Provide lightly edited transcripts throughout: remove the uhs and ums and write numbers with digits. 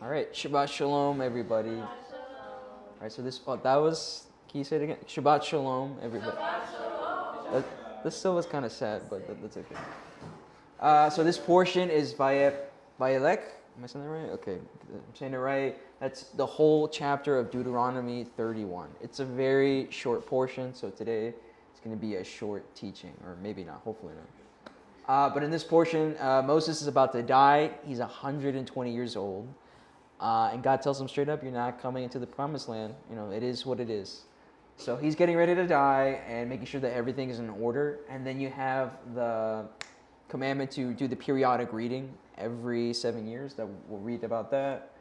All right, Shabbat Shalom, everybody. All right, so can you say it again? Shabbat Shalom, everybody. That, this still was kind of sad, but that's okay. So this portion is Vayelech. Am I saying that right? Okay, I'm saying it right. That's the whole chapter of Deuteronomy 31. It's a very short portion, so today it's going to be a short teaching, or maybe not, hopefully not. But in this portion, Moses is about to die. He's 120 years old. And God tells him straight up, you're not coming into the promised land. You know, it is what it is. So he's getting ready to die and making sure that everything is in order. And then you have the commandment to do the periodic reading every 7 years. That we'll read about that.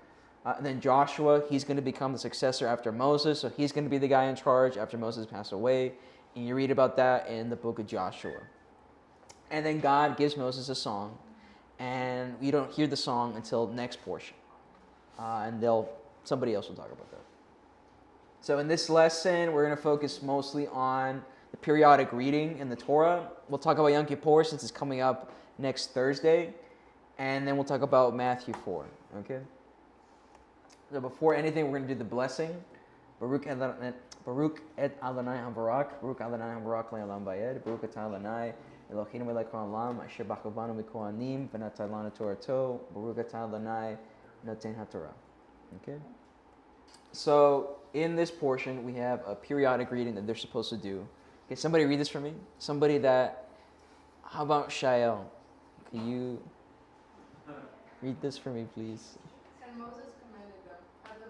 And then Joshua, he's going to become the successor after Moses. So he's going to be the guy in charge after Moses passed away. And you read about that in the book of Joshua. And then God gives Moses a song. And we don't hear the song until next portion. And somebody else will talk about that. So in this lesson, we're going to focus mostly on the periodic reading in the Torah. We'll talk about Yom Kippur since it's coming up next Thursday. And then we'll talk about Matthew 4. Okay? So before anything, we're going to do the blessing. Baruch et Adonai Habarak, Baruch Adonai Habarak le'olam vayed, Baruch atah Adonai Eloheinu melech haolam, asher bachavanu mikohanim, v'natan lanu torato, Baruch atah Adonai Noten HaTorah. Okay? So in this portion, we have a periodic reading that they're supposed to do. Okay, somebody read this for me. How about Shael? Can you read this for me, please? And Moses commanded them, at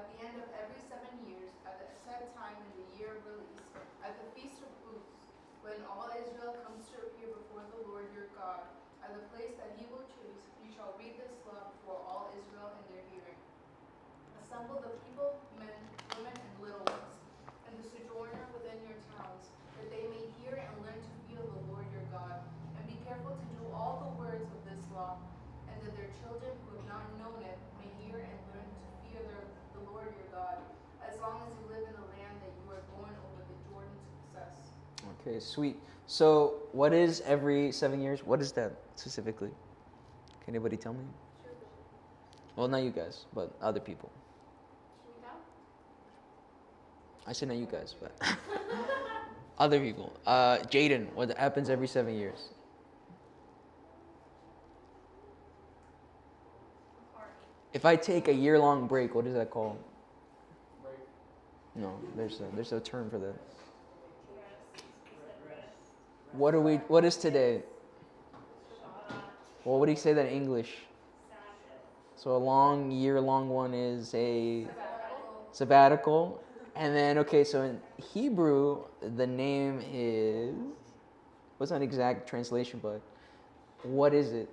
the end of every 7 years, at the set time in the year of release, at the Feast of Booths, when all Israel comes to appear before the Lord your God, at the place that he will choose, you shall read this law before all Israel in their hearing. Assemble the people, men, women, and little ones, and the sojourner within your towns, that they may hear and learn to fear the Lord your God, and be careful to do all the words of this law, and that their children who have not known it may hear and learn to fear the Lord your God, as long as you live in the land that you are going over the Jordan to possess. Okay, sweet. So what is every 7 years? What is that specifically? Can anybody tell me? Sure. Well, not you guys, but other people. I said not you guys, but other people. Jaden, what happens every 7 years? If I take a year-long break, what is that called? Break. No, there's a term for that. What is today? Well, what do you say that in English? So a year-long one is a sabbatical. And then, okay, so in Hebrew, the name is, what's not an exact translation, but what is it?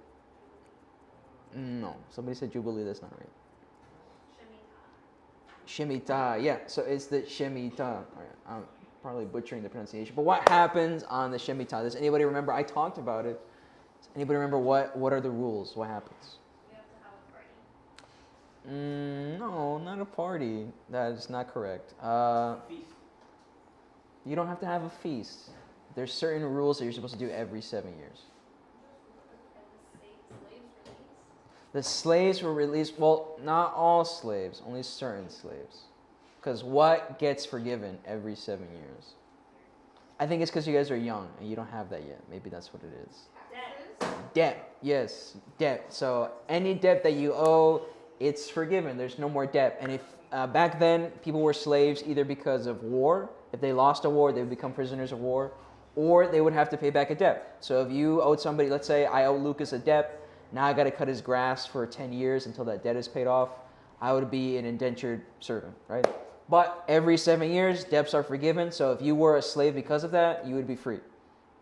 No, somebody said Jubilee, that's not right. Shemitah, yeah, so it's the Shemitah. All right, I'm probably butchering the pronunciation, but what happens on the Shemitah? Does anybody remember? I talked about it. Does anybody remember what are the rules? What happens? No, not a party. That is not correct. Feast. You don't have to have a feast. There's certain rules that you're supposed to do every 7 years. The slaves were released. Well, not all slaves, only certain slaves. Because what gets forgiven every 7 years? I think it's because you guys are young and you don't have that yet. Maybe that's what it is. Debt. Yes, debt. So any debt that you owe, it's forgiven. There's no more debt. And if back then people were slaves either because of war, if they lost a war, they would become prisoners of war, or they would have to pay back a debt. So if you owed somebody, let's say I owe Lucas a debt, now I got to cut his grass for 10 years until that debt is paid off, I would be an indentured servant, right? But every 7 years, debts are forgiven. So if you were a slave because of that, you would be free,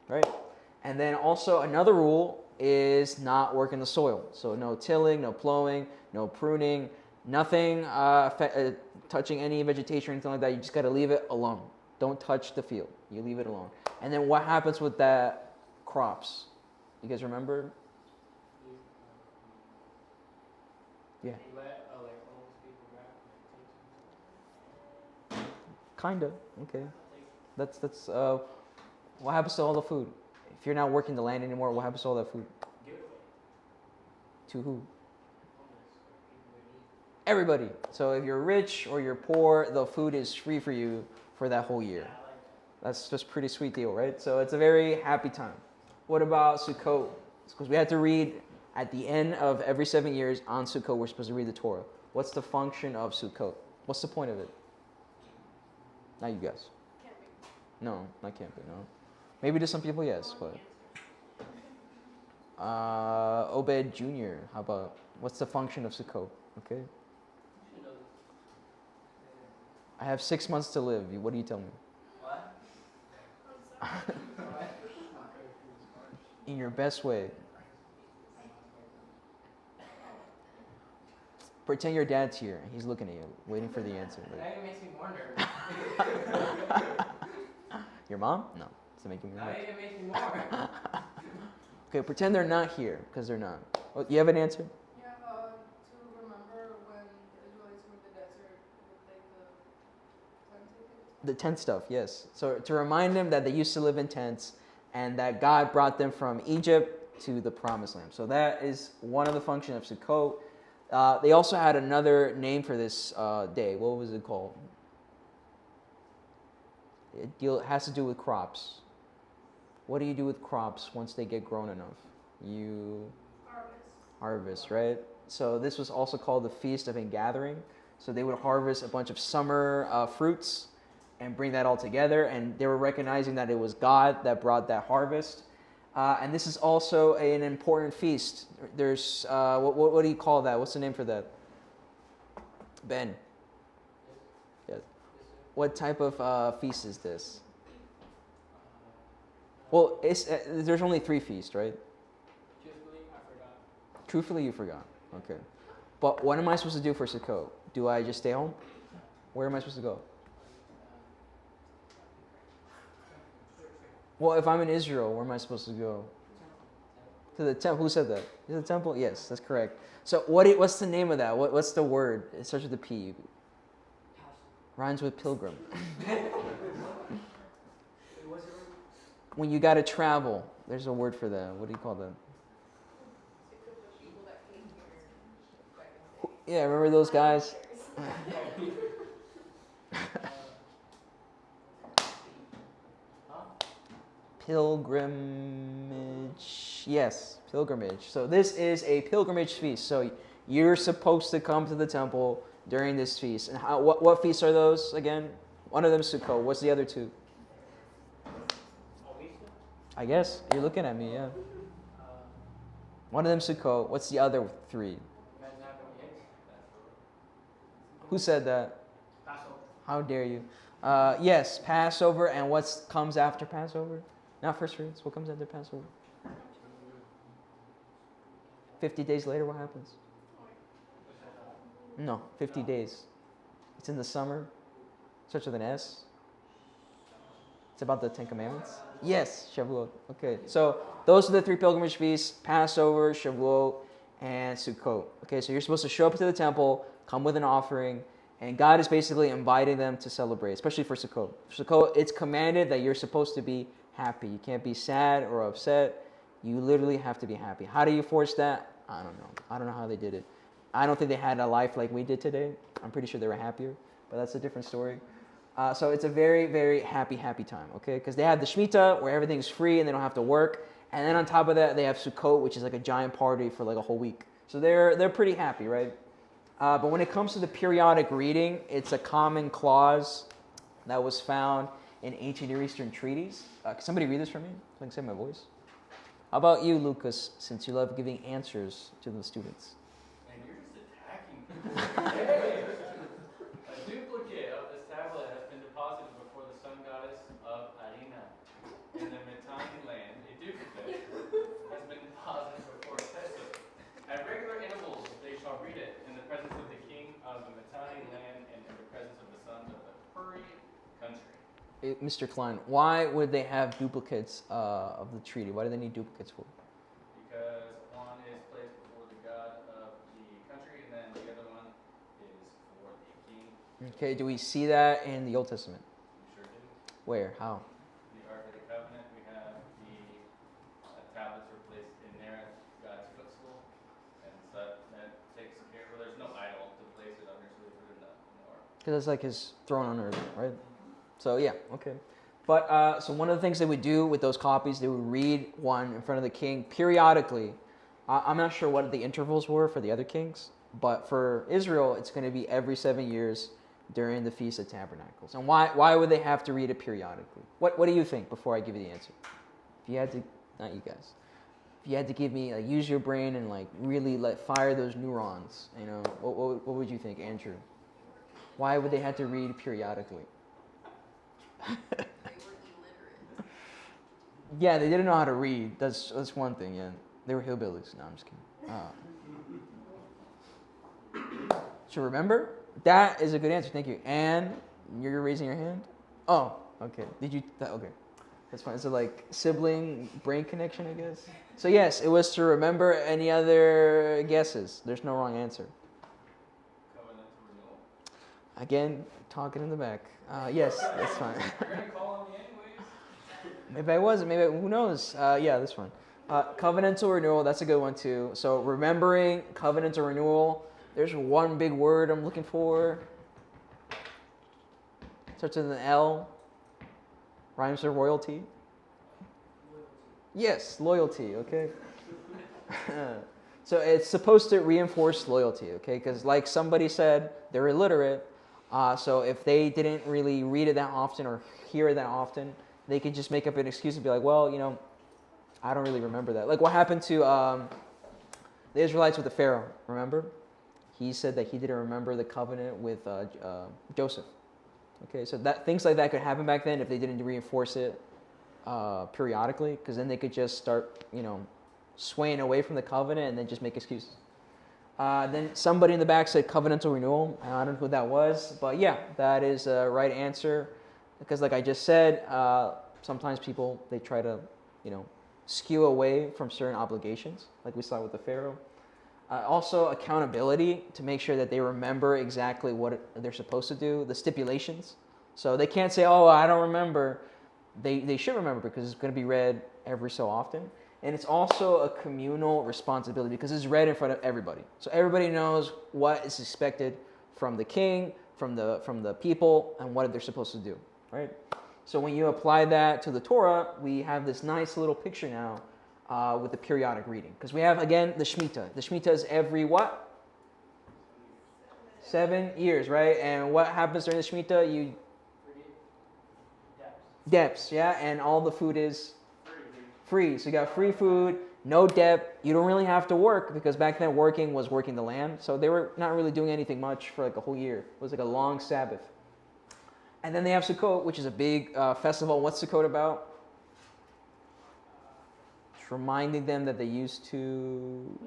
right? And then also another rule is not work in the soil. So no tilling, no plowing, no pruning, nothing touching any vegetation or anything like that. You just got to leave it alone. Don't touch the field. You leave it alone. And then what happens with that crops? You guys remember? Yeah. Let homeless people grab vegetation. Kinda. Okay. That's what happens to all the food? If you're not working the land anymore, what happens to all that food? Give it away. To who? Homeless or people in need. Everybody. So if you're rich or you're poor, the food is free for you for that whole year. Yeah, I like that. That's just a pretty sweet deal, right? So it's a very happy time. What about Sukkot? Because we had to read at the end of every 7 years on Sukkot, we're supposed to read the Torah. What's the function of Sukkot? What's the point of it? Not you guys. Camping. No, not camping, no. Maybe to some people, yes, but. Obed Jr., how about, what's the function of Sukkot? Okay. You should know this. I have 6 months to live. What do you tell me? What? I'm sorry. In your best way. Pretend your dad's here. He's looking at you, waiting for the answer. That even makes me more nervous. Your mom? No. Does it make you Now nervous? it makes me more. Okay, pretend they're not here, because they're not. Oh, you have an answer? Yeah, to remember when the Israelites were in the desert, like the The tent stuff, yes. So to remind them that they used to live in tents and that God brought them from Egypt to the promised land. So that is one of the functions of Sukkot. They also had another name for this day. What was it called? It has to do with crops. What do you do with crops once they get grown enough? You harvest, right? So this was also called the Feast of Ingathering. So they would harvest a bunch of summer fruits and bring that all together, and they were recognizing that it was God that brought that harvest. And this is also an important feast. There's what do you call that? What's the name for that? Ben. Yes. What type of feast is this? Well, there's only 3 feasts, right? Truthfully, I forgot. Truthfully, you forgot. Okay. But what am I supposed to do for Sukkot? Do I just stay home? Where am I supposed to go? Well, if I'm in Israel, where am I supposed to go? To the temple. Who said that? Is it the temple? Yes, that's correct. So what's the name of that? What's the word? It starts with a P. Rhymes with pilgrim. When you got to travel, there's a word for that. What do you call that? Yeah, remember those guys? Pilgrimage. Yes, pilgrimage. So this is a pilgrimage feast. So you're supposed to come to the temple during this feast. And what feasts are those again? One of them is Sukkot. What's the other 2? I guess you're looking at me. Yeah. One of them Sukkot. What's the other 3? Who said that? Passover. How dare you? Yes, Passover. And what comes after Passover? Not first fruits. What comes after Passover? 50 days later, what happens? No, 50 days. It's in the summer. Starts with an S. It's about the 10 Commandments. Yes, Shavuot. Okay, so those are the 3 pilgrimage feasts: Passover, Shavuot, and Sukkot. Okay, so you're supposed to show up to the temple, come with an offering, and God is basically inviting them to celebrate, especially for Sukkot. For Sukkot, it's commanded that you're supposed to be happy. You can't be sad or upset. You literally have to be happy. How do you force that? I don't know. I don't know how they did it. I don't think they had a life like we did today. I'm pretty sure they were happier, but that's a different story. So it's a very, very happy time, okay? Because they have the Shemitah, where everything's free and they don't have to work. And then on top of that, they have Sukkot, which is like a giant party for like a whole week. So they're pretty happy, right? But when it comes to the periodic reading, it's a common clause that was found in ancient Near Eastern treaties. Can somebody read this for me so I can save my voice? How about you, Lucas, since you love giving answers to the students? And you're just attacking. A duplicate of this tablet has been deposited before the sun goddess of Arena in the Mitanni land. A duplicate has been deposited before Tessa. At regular intervals, they shall read it in the presence of the king of the Mitanni land and in the presence of the sons of the Puri country. Mr. Klein, why would they have duplicates of the treaty? Why do they need duplicates for? Because one is placed before the god of the country, and then the other one is for the king. Okay, do we see that in the Old Testament? We sure do. Where? How? The Ark of the Covenant, we have the tablets were placed in there at God's footstool, and so that takes care of. Well, there's no idol to place it because it's like his throne on earth, right? So yeah, okay. But so one of the things they would do with those copies, they would read one in front of the king periodically. I'm not sure what the intervals were for the other kings, but for Israel, it's going to be every 7 years during the Feast of Tabernacles. And why would they have to read it periodically? What do you think before I give you the answer? If you had to, not you guys, if you had to give me, like, use your brain and like really let fire those neurons, you know, what would you think, Andrew? Why would they have to read periodically? They were illiterate. Yeah, they didn't know how to read. That's one thing. Yeah, they were hillbillies. No, I'm just kidding. So remember, that is a good answer. Thank you. And you're raising your hand. Oh, okay. Okay, that's fine. So like sibling brain connection, I guess. So yes, it was to remember. Any other guesses? There's no wrong answer. Covenant renewal. Again, talking in the back. Yes, that's fine. You're gonna call on me anyways. Maybe I wasn't. Maybe who knows? Yeah, that's fine. Covenantal renewal. That's a good one too. So remembering covenantal renewal. There's one big word I'm looking for. Starts with an L. Rhymes with royalty. Yes, loyalty. Okay. So it's supposed to reinforce loyalty. Okay, because like somebody said, they're illiterate. So if they didn't really read it that often or hear it that often, they could just make up an excuse and be like, well, you know, I don't really remember that. Like what happened to the Israelites with the Pharaoh, remember? He said that he didn't remember the covenant with Joseph. Okay, so that things like that could happen back then if they didn't reinforce it periodically, because then they could just start, you know, swaying away from the covenant and then just make excuses. Then somebody in the back said covenantal renewal. I don't know who that was, but yeah, that is a right answer. Because like I just said, sometimes people, they try to, you know, skew away from certain obligations, like we saw with the Pharaoh. Also, accountability to make sure that they remember exactly what they're supposed to do, the stipulations. So they can't say, oh, I don't remember. They should remember because it's going to be read every so often. And it's also a communal responsibility because it's read in front of everybody. So everybody knows what is expected from the king, from the people, and what they're supposed to do, right? So when you apply that to the Torah, we have this nice little picture now with the periodic reading. Because we have, again, the Shemitah. The Shemitah is every what? 7 years, right? And what happens during the Shemitah? You debts, yeah? And all the food is free. So you got free food, no debt. You don't really have to work because back then working was working the land. So they were not really doing anything much for like a whole year. It was like a long Sabbath. And then they have Sukkot, which is a big festival. What's Sukkot about? It's reminding them that they used to...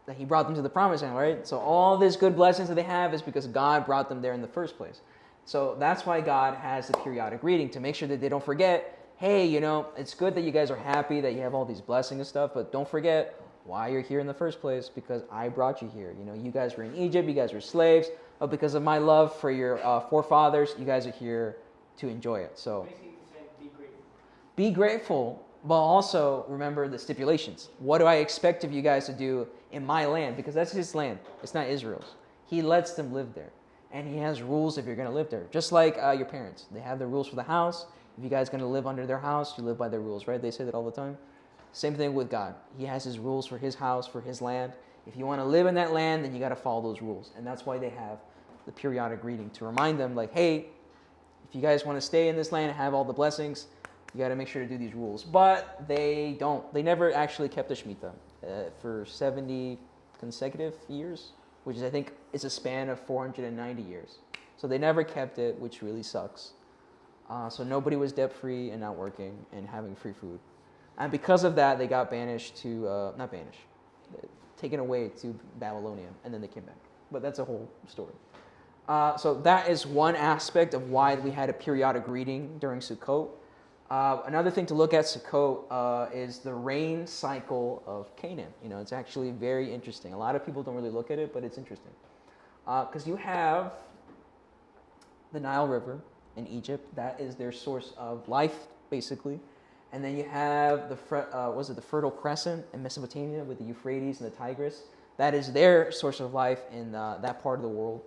that he brought them to the promised land, right? So all these good blessings that they have is because God brought them there in the first place. So that's why God has the periodic reading, to make sure that they don't forget, hey, you know, it's good that you guys are happy that you have all these blessings and stuff, but don't forget why you're here in the first place, because I brought you here. You know, you guys were in Egypt, you guys were slaves, but because of my love for your forefathers, you guys are here to enjoy it. So Basically saying be grateful. be grateful, but also remember the stipulations. What do I expect of you guys to do in my land? Because that's his land. It's not Israel's. He lets them live there. And he has rules if you're going to live there. Just like your parents. They have the rules for the house. If you guys are going to live under their house, you live by their rules, right? They say that all the time. Same thing with God. He has his rules for his house, for his land. If you want to live in that land, then you got to follow those rules. And that's why they have the periodic reading, to remind them, like, hey, if you guys want to stay in this land and have all the blessings, you got to make sure to do these rules. But they don't. They never actually kept the Shemitah for 70 consecutive years, which is, I think, is a span of 490 years. So they never kept it, which really sucks. So nobody was debt-free and not working and having free food. And because of that, they got banished to, not banished, taken away to Babylonia, and then they came back. But that's a whole story. So that is one aspect of why we had a periodic reading during Sukkot. Another thing to look at Sukkot is the rain cycle of Canaan. You know, it's actually very interesting. A lot of people don't really look at it, but it's interesting. Because you have the Nile River in Egypt. That is their source of life, basically. And then you have the Fertile Crescent in Mesopotamia with the Euphrates and the Tigris. That is their source of life in that part of the world.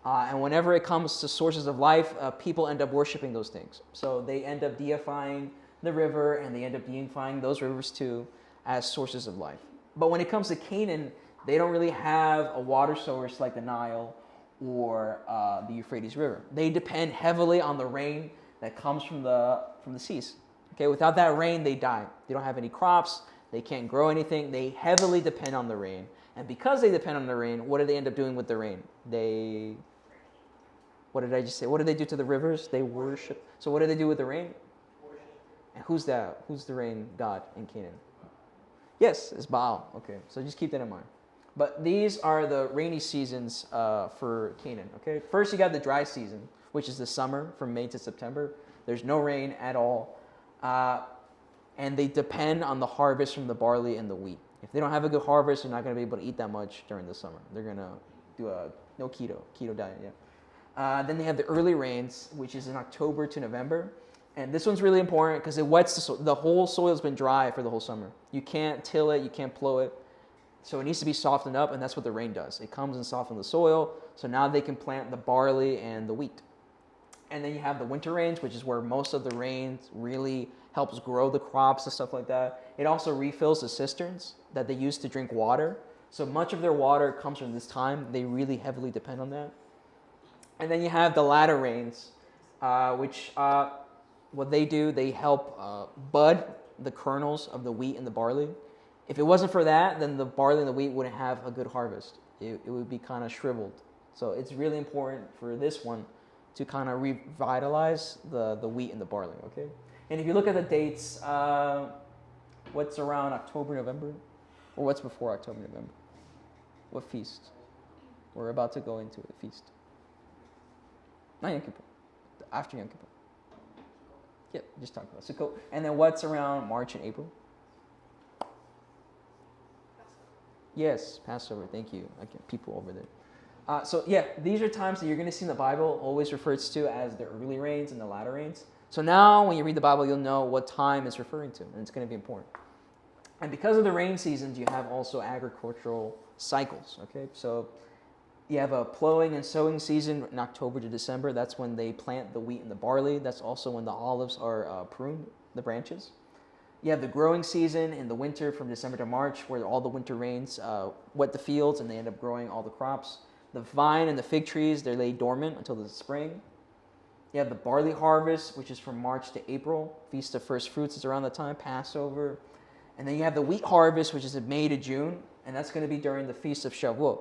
And whenever it comes to sources of life, people end up worshiping those things. So they end up deifying the river, and they end up deifying those rivers too as sources of life. But when it comes to Canaan, they don't really have a water source like the Nile or the Euphrates River. They depend heavily on the rain that comes from the seas. Okay, without that rain, they die. They don't have any crops. They can't grow anything. They heavily depend on the rain. And because they depend on the rain, what do they end up doing with the rain? What did I just say? What do they do to the rivers? They worship. So what do they do with the rain? And who's that? Who's the rain god in Canaan? Yes, it's Baal. Okay, so just keep that in mind. But these are the rainy seasons for Canaan. Okay, first you got the dry season, which is the summer from May to September. There's no rain at all. And they depend on the harvest from the barley and the wheat. If they don't have a good harvest, they're not going to be able to eat that much during the summer. They're going to do a no keto diet, yeah. Then they have the early rains, which is in October to November. And this one's really important because it wets the soil. The whole soil's been dry for the whole summer. You can't till it, you can't plow it. So it needs to be softened up, and that's what the rain does. It comes and softens the soil, so now they can plant the barley and the wheat. And then you have the winter rains, which is where most of the rain really helps grow the crops and stuff like that. It also refills the cisterns that they use to drink water. So much of their water comes from this time. They really heavily depend on that. And then you have the latter rains, which what they do, they help bud the kernels of the wheat and the barley. If it wasn't for that, then the barley and the wheat wouldn't have a good harvest. It would be kind of shriveled. So it's really important for this one to kind of revitalize the wheat and the barley, okay? And if you look at the dates, what's around October, November? Or what's before October, November? What feast? We're about to go into a feast. Not Yom Kippur. After Yom Kippur. Yep, just talk about Sukkot. And then what's around March and April? Yes, Passover. Thank you. Okay, people over there. So yeah, these are times that you're going to see in the Bible always refers to as the early rains and the latter rains. So now when you read the Bible, you'll know what time it's referring to, and it's going to be important. And because of the rain seasons, you have also agricultural cycles, okay? So you have a plowing and sowing season in October to December. That's when they plant the wheat and the barley. That's also when the olives are pruned, the branches. You have the growing season in the winter from December to March, where all the winter rains wet the fields and they end up growing all the crops. The vine and the fig trees, they lay dormant until the spring. You have the barley harvest, which is from March to April. Feast of First Fruits is around that time, Passover. And then you have the wheat harvest, which is in May to June, and that's going to be during the Feast of Shavuot.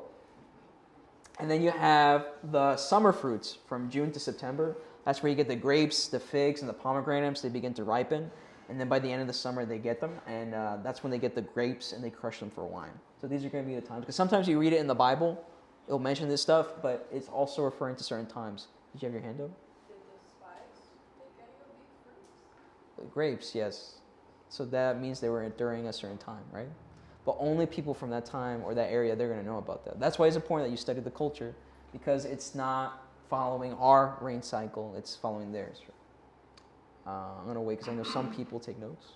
And then you have the summer fruits from June to September. That's where you get the grapes, the figs, and the pomegranates. They begin to ripen. And then by the end of the summer, they get them. And that's when they get the grapes and they crush them for wine. So these are going to be the times. Because sometimes you read it in the Bible, it'll mention this stuff, but it's also referring to certain times. Did you have your hand up? Did the spies take any of these fruits? Grapes, yes. So that means they were during a certain time, right? But only people from that time or that area, they're going to know about that. That's why it's important that you study the culture, because it's not following our rain cycle, it's following theirs. I'm going to wait because I know some people take notes.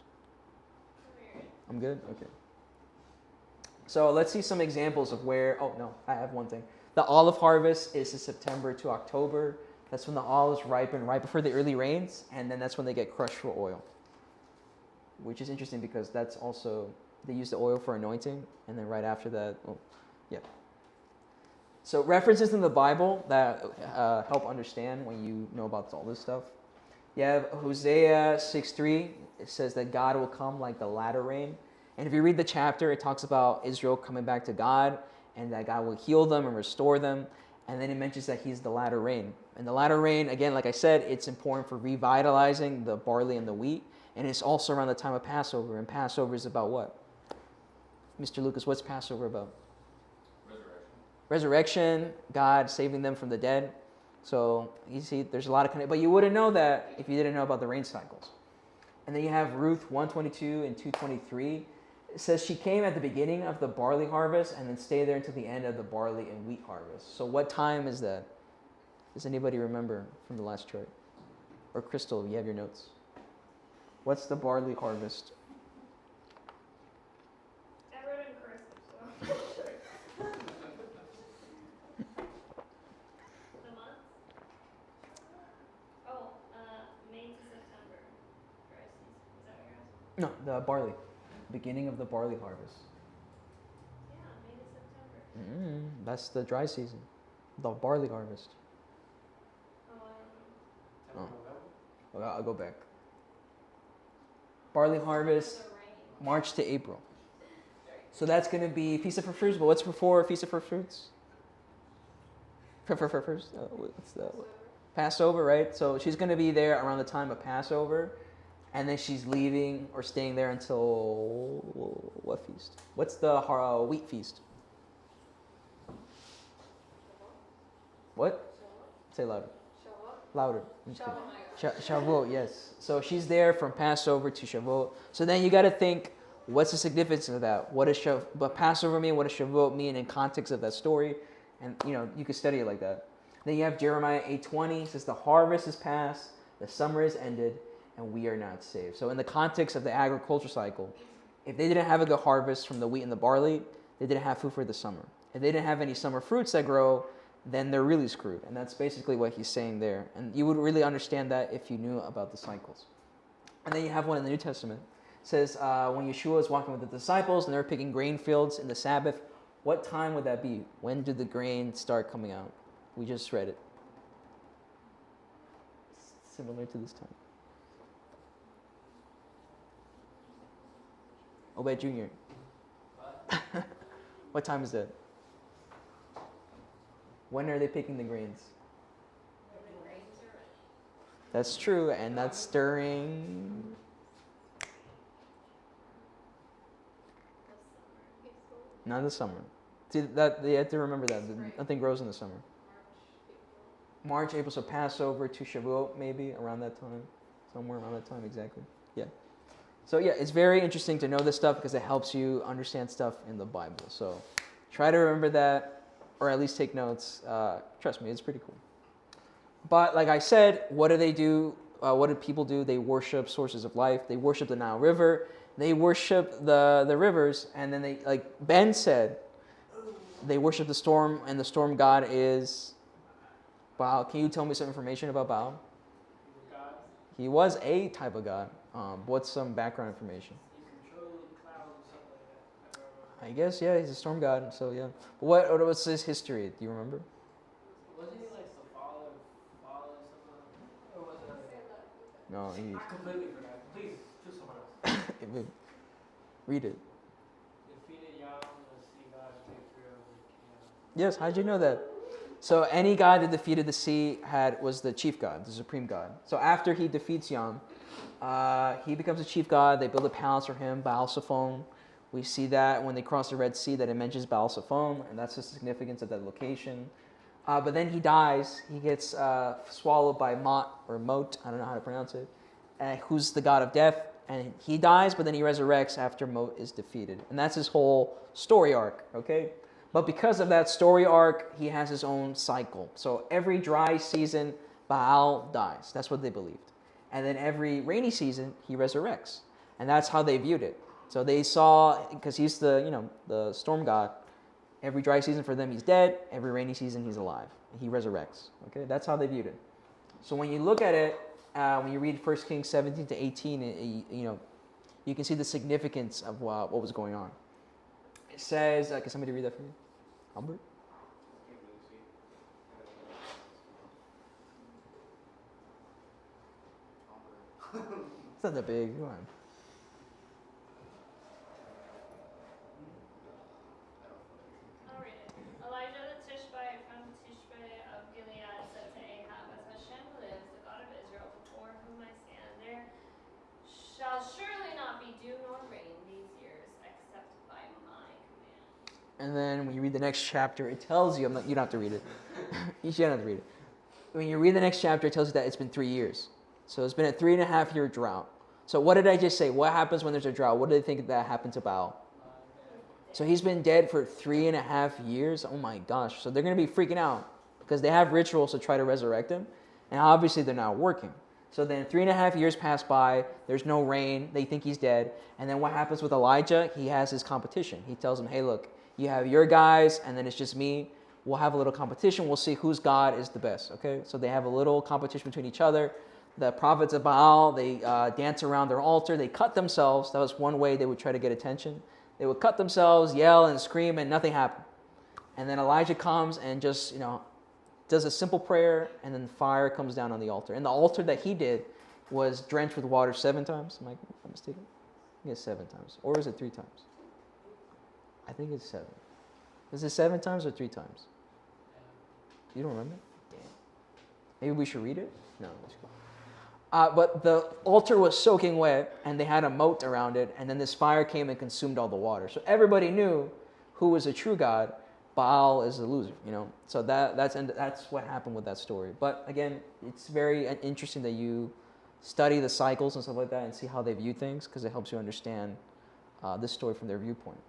I'm good? Okay. So let's see some examples of where, oh no, I have one thing. The olive harvest is in September to October. That's when the olives ripen right before the early rains, and then that's when they get crushed for oil. Which is interesting because that's also, they use the oil for anointing, and then right after that, well, yeah. So references in the Bible that help understand when you know about all this stuff. You have Hosea 6:3. It says that God will come like the latter rain. And if you read the chapter, it talks about Israel coming back to God and that God will heal them and restore them. And then it mentions that he's the latter rain. And the latter rain, again, like I said, it's important for revitalizing the barley and the wheat. And it's also around the time of Passover. And Passover is about what? Mr. Lucas, what's Passover about? Resurrection, God saving them from the dead. So you see, there's a lot of but you wouldn't know that if you didn't know about the rain cycles. And then you have Ruth 1:22 and 2:23. It says she came at the beginning of the barley harvest and then stayed there until the end of the barley and wheat harvest. So what time is that? Does anybody remember from the last chart? Or Crystal, you have your notes. What's the barley harvest? I wrote in cursive, so I'm not sure. No, the barley. Beginning of the barley harvest. Yeah, May to September. That's the dry season. The barley harvest. Oh, I don't know. September, November. I'll go back. Barley harvest, The rain. March to April. So that's going to be Feast of First Fruits. But what's before Feast of First Fruits? First? What's the Passover, right? So she's going to be there around the time of Passover, and then she's leaving or staying there until what feast? What's the wheat feast? What? Say louder. Louder. I'm just kidding. Shavuot, yes. So she's there from Passover to Shavuot. So then you got to think, what's the significance of that? What does Passover mean? What does Shavuot mean in context of that story? And you could study it like that. Then you have Jeremiah 8:20 says the harvest is past, the summer is ended, and we are not saved. So in the context of the agriculture cycle, if they didn't have a good harvest from the wheat and the barley, they didn't have food for the summer. If they didn't have any summer fruits that grow, then they're really screwed. And that's basically what he's saying there. And you would really understand that if you knew about the cycles. And then you have one in the New Testament. It says when Yeshua is walking with the disciples and they're picking grain fields in the Sabbath, what time would that be? When did the grain start coming out? We just read it. Similar to this time. Obed Jr. What time is that? When are they picking the grains? The rains are ready. That's true, and that's during not the summer. See that you have to remember that nothing grows in the summer. March, April, so Passover to Shavuot, maybe around that time, somewhere around that time exactly. Yeah. So yeah, it's very interesting to know this stuff because it helps you understand stuff in the Bible. So try to remember that, or at least take notes. Trust me, it's pretty cool. But like I said, what do they do? What do people do? They worship sources of life. They worship the Nile River. They worship the rivers, and then they, like Ben said, they worship the storm, and the storm god is Baal. Can you tell me some information about Baal? God, He was a type of god. What's some background information? he controlled clouds and stuff like that. I don't remember. I guess, yeah, he's a storm god, so yeah. What's his history? Do you remember? Wasn't he like the father of Baal or something? Or was it other? No, he I completely forgot. Please, choose someone else. read it. Defeated Yam, the sea god, victory over the king. Yes, how'd you know that? So any god that defeated the sea was the chief god, the supreme god. So after he defeats Yam, he becomes a chief god. They build a palace for him, Baal Zephon. We see that when they cross the Red Sea that it mentions Baal Zephon, and that's the significance of that location. But then he dies. He gets swallowed by Mot, or Mot, I don't know how to pronounce it, who's the god of death. And he dies, but then he resurrects after Mot is defeated. And that's his whole story arc, okay? But because of that story arc, he has his own cycle. So every dry season, Baal dies. That's what they believed. And then every rainy season, he resurrects. And that's how they viewed it. So they saw, because he's the storm god, every dry season for them, he's dead. Every rainy season, he's alive. He resurrects. Okay, that's how they viewed it. So when you look at it, when you read 1 Kings 17 to 18, you can see the significance of what was going on. It says, can somebody read that for me? Albert? It's not that big. Come on. I'll read it. Elijah the Tishbite from Tishbe of Gilead said to Ahab, as Hashem lives, the God of Israel, before whom I stand, there shall surely not be dew nor rain these years, except by my command. And then when you read the next chapter, it tells you, you don't have to read it. You shouldn't have to read it. When you read the next chapter, it tells you that it's been 3 years. So it's been a 3.5 year drought. So what did I just say? What happens when there's a drought? What do they think that happened to Baal? So he's been dead for 3.5 years. Oh my gosh. So they're going to be freaking out because they have rituals to try to resurrect him. And obviously they're not working. So then 3.5 years pass by. There's no rain. They think he's dead. And then what happens with Elijah? He has his competition. He tells them, hey, look, you have your guys and then it's just me. We'll have a little competition. We'll see whose God is the best. Okay. So they have a little competition between each other. the prophets of Baal, they dance around their altar. They cut themselves. That was one way they would try to get attention. They would cut themselves, yell and scream, and nothing happened. And then Elijah comes and just, does a simple prayer, and then fire comes down on the altar. And the altar that he did was drenched with water 7 times. Am I mistaken? I think it's 7 times. Or is it 3 times? I think it's 7. Is it 7 times or 3 times? You don't remember? Damn. Maybe we should read it? No. Let's go. But the altar was soaking wet, and they had a moat around it, and then this fire came and consumed all the water. So everybody knew who was a true God. Baal is a loser, So that's what happened with that story. But again, it's very interesting that you study the cycles and stuff like that and see how they view things, because it helps you understand this story from their viewpoint.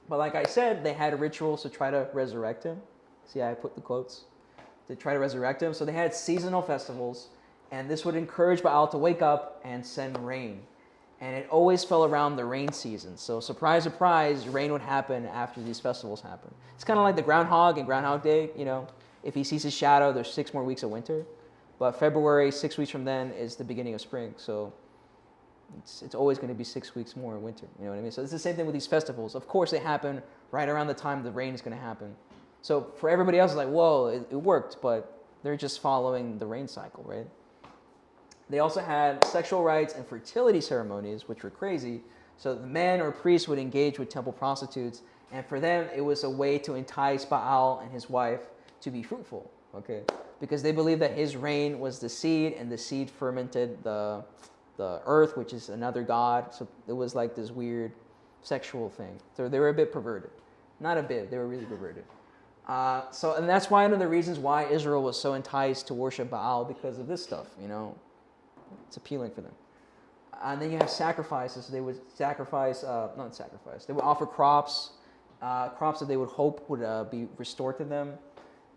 But like I said, they had rituals to try to resurrect him. See, I put the quotes. To try to resurrect him. So they had seasonal festivals, and this would encourage Baal to wake up and send rain. And it always fell around the rain season. So surprise, surprise, rain would happen after these festivals happen. It's kind of like the groundhog and Groundhog Day. If he sees his shadow, there's 6 more weeks of winter. But February, 6 weeks from then, is the beginning of spring. So it's always going to be 6 weeks more in winter. You know what I mean? So it's the same thing with these festivals. Of course, they happen right around the time the rain is going to happen. So for everybody else, it's like, whoa, it worked. But they're just following the rain cycle, right? They also had sexual rites and fertility ceremonies, which were crazy. So the men or priests would engage with temple prostitutes. And for them, it was a way to entice Baal and his wife to be fruitful, okay? Because they believed that his rain was the seed, and the seed fermented the earth, which is another god. So it was like this weird sexual thing. So they were a bit perverted. Not a bit, they were really perverted. And that's one of the reasons why Israel was so enticed to worship Baal, because of this stuff, It's appealing for them. And then you have sacrifices. They would they would offer crops that they would hope would be restored to them.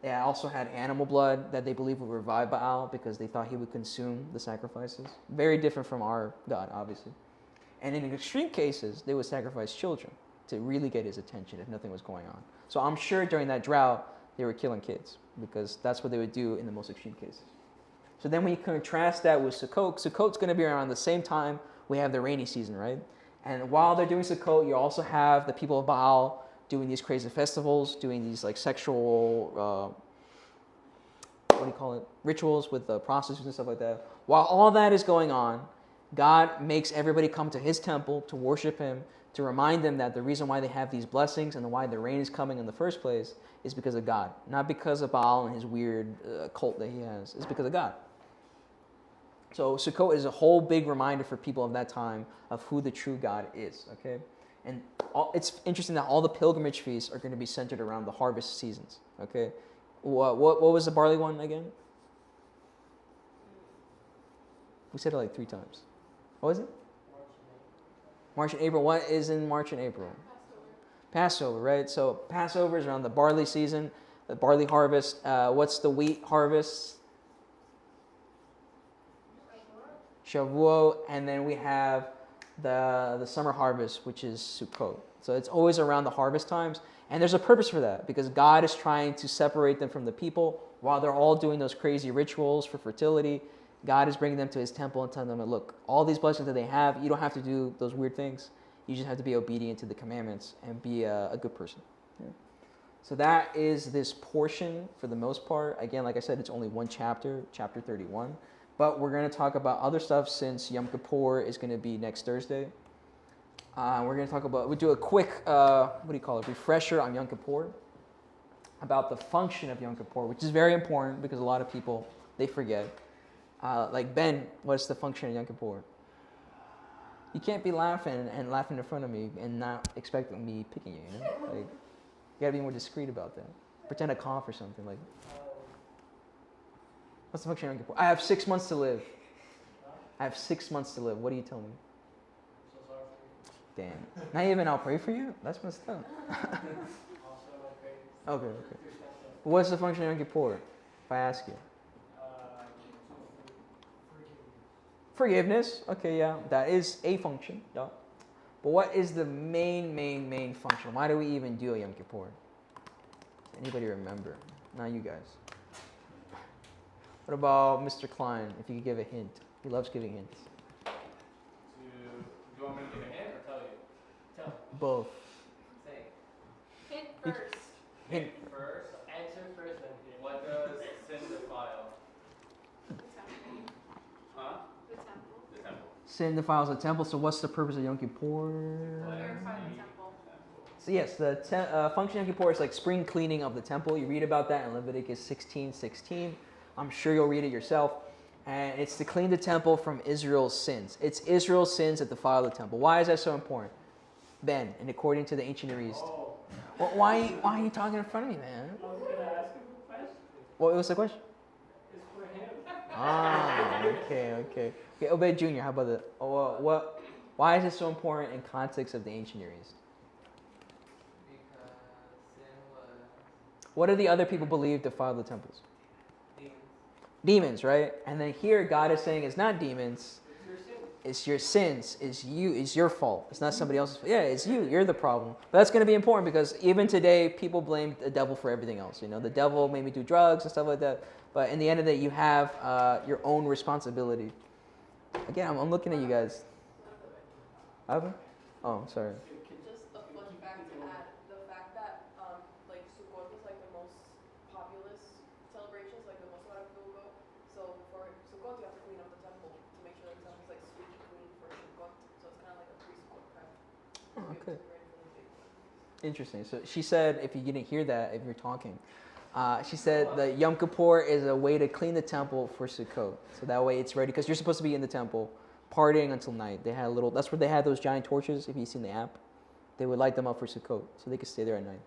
They also had animal blood that they believed would revive Baal, because they thought he would consume the sacrifices. Very different from our God, obviously. And in extreme cases, they would sacrifice children to really get his attention if nothing was going on. So I'm sure during that drought, they were killing kids, because that's what they would do in the most extreme cases. So then when you contrast that with Sukkot, Sukkot's going to be around the same time we have the rainy season, right? And while they're doing Sukkot, you also have the people of Baal doing these crazy festivals, doing these like sexual, rituals with the prostitutes and stuff like that. While all that is going on, God makes everybody come to his temple to worship him, to remind them that the reason why they have these blessings and why the rain is coming in the first place is because of God. Not because of Baal and his weird cult that he has. It's because of God. So Sukkot is a whole big reminder for people of that time of who the true God is, okay? And it's interesting that all the pilgrimage feasts are going to be centered around the harvest seasons, okay? What was the barley one again? We said it like 3 times. What was it? March and April. What is in March and April? Passover, right? So Passover is around the barley season, the barley harvest. What's the wheat harvest? Shavuot, and then we have the summer harvest, which is Sukkot. So it's always around the harvest times, and there's a purpose for that, because God is trying to separate them from the people while they're all doing those crazy rituals for fertility. God is bringing them to his temple and telling them, look, all these blessings that they have, you don't have to do those weird things. You just have to be obedient to the commandments and be a good person. Yeah. So that is this portion for the most part. Again, like I said, it's only one chapter, chapter 31. But we're going to talk about other stuff since Yom Kippur is going to be next Thursday. We're going to talk about, we'll do a quick, refresher on Yom Kippur, about the function of Yom Kippur, which is very important because a lot of people, they forget. Like, Ben, what's the function of Yom Kippur? You can't be laughing in front of me and not expecting me picking you, Like, you got to be more discreet about that. Pretend a cough or something, like. What's the function of Yom Kippur? I have 6 months to live. I have 6 months to live. What do you tell me? So sorry for you. Damn. Not even I'll pray for you? That's messed up. Also, I pray. Okay. What's the function of Yom Kippur, if I ask you? Forgiveness. Okay, yeah. That is a function. Yeah. But what is the main function? Why do we even do a Yom Kippur? Does anybody remember? Not you guys. What about Mr. Klein? If you could give a hint. He loves giving hints. Do you want me to give a hint or tell you? Tell. Both. Say. Hint first. Hint. First, Answer first, then hint. what does sin defile? The temple. Huh? The temple. The temple. Sin defiles the temple. So what's the purpose of Yom Kippur? Purify the temple. So yes, the function of Yom Kippur is like spring cleaning of the temple. You read about that in Leviticus 16:16. I'm sure you'll read it yourself. And it's to clean the temple from Israel's sins. It's Israel's sins that defile the temple. Why is that so important? Ben, and according to the ancient Near East. Oh. Well, why are you talking in front of me, man? I was gonna ask him a question. What was the question? It's for him. Ah, okay. Okay, Obed Jr., how about that? Why is it so important in context of the ancient Near East? Because sin was What do the other people believe defile the temples? demons. Demons, right? And then here God is saying it's not demons, It's your sin. it's your sins, it's you, it's your fault. It's not somebody else's fault. Yeah, it's you, you're the problem. But that's going to be important because even today, people blame the devil for everything else. You know, the devil made me do drugs and stuff like that. But in the end of the day, you have your own responsibility. Again, I'm looking at you guys. Ivan? Oh, sorry. Just a fun fact to add, the fact that like Sukkot is like the most populous celebrations, like the most amount of people go. So for Sukkot you have to clean up the temple to make sure that the temple is like squeaky clean for Sukkot. So it's kind of like a pre-Sukkot prep. Oh, okay. To get ready for the big one. Interesting. So she said, if you didn't hear that, if you're talking, she said that Yom Kippur is a way to clean the temple for Sukkot. So that way it's ready, because you're supposed to be in the temple partying until night. They had that's where they had those giant torches, if you've seen the app. They would light them up for Sukkot, so they could stay there at night.